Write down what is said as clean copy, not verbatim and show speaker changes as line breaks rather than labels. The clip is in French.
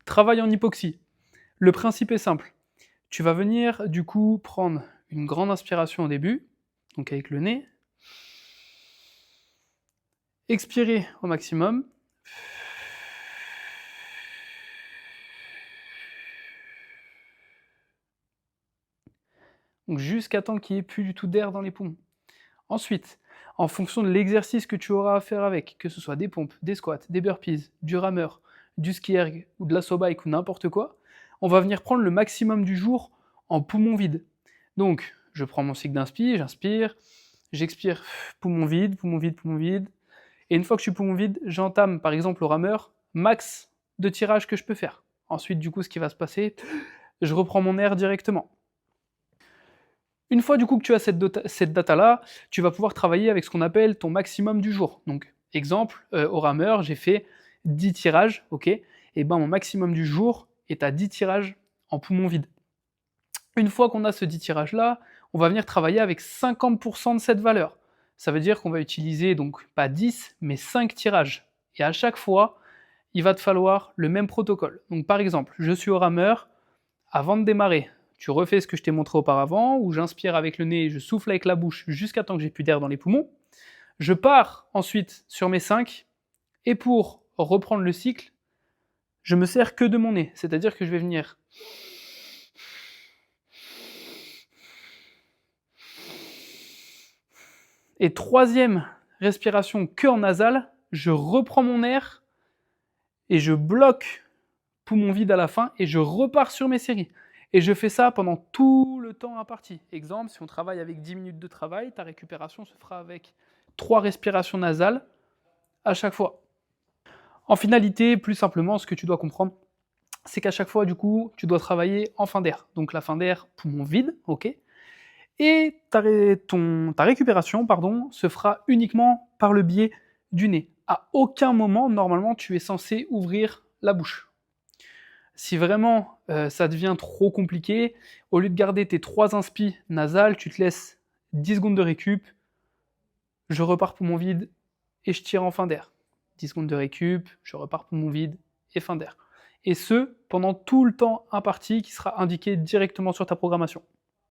Travail en hypoxie. Le principe est simple. Tu vas venir du coup prendre une grande inspiration au début, donc avec le nez, expirer au maximum, donc jusqu'à temps qu'il n'y ait plus du tout d'air dans les poumons. Ensuite, en fonction de l'exercice que tu auras à faire avec, que ce soit des pompes, des squats, des burpees, du rameur, du ski erg ou de l'assaut bike ou n'importe quoi, on va venir prendre le maximum du jour en poumon vide. Donc, je prends mon cycle d'inspi, j'inspire, j'expire, poumon vide, poumon vide, poumon vide. Et une fois que je suis poumon vide, j'entame par exemple au rameur, max de tirage que je peux faire. Ensuite, du coup, ce qui va se passer, je reprends mon air directement. Une fois du coup que tu as cette data-là, tu vas pouvoir travailler avec ce qu'on appelle ton maximum du jour. Donc, exemple, au rameur, j'ai fait 10 tirages, ok, et ben mon maximum du jour est à 10 tirages en poumon vide. Une fois qu'on a ce 10 tirages-là, on va venir travailler avec 50% de cette valeur. Ça veut dire qu'on va utiliser donc pas 10, mais 5 tirages. Et à chaque fois, il va te falloir le même protocole. Donc par exemple, je suis au rameur, avant de démarrer, tu refais ce que je t'ai montré auparavant, où j'inspire avec le nez et je souffle avec la bouche jusqu'à temps que j'ai plus d'air dans les poumons. Je pars ensuite sur mes 5, et pour reprendre le cycle, je me sers que de mon nez, c'est-à-dire que je vais venir et troisième respiration que en nasal, je reprends mon air et je bloque poumon vide à la fin et je repars sur mes séries. Et je fais ça pendant tout le temps imparti. Exemple, si on travaille avec 10 minutes de travail, ta récupération se fera avec 3 respirations nasales à chaque fois. En finalité, plus simplement, ce que tu dois comprendre, c'est qu'à chaque fois, du coup, tu dois travailler en fin d'air. Donc la fin d'air, poumon vide, ok. Et ta récupération, pardon, se fera uniquement par le biais du nez. À aucun moment, normalement, tu es censé ouvrir la bouche. Si vraiment ça devient trop compliqué, au lieu de garder tes 3 inspi nasales, tu te laisses 10 secondes de récup, je repars poumon vide et je tire en fin d'air. 10 secondes de récup, je repars poumon vide et fin d'air. Et ce, pendant tout le temps imparti qui sera indiqué directement sur ta programmation.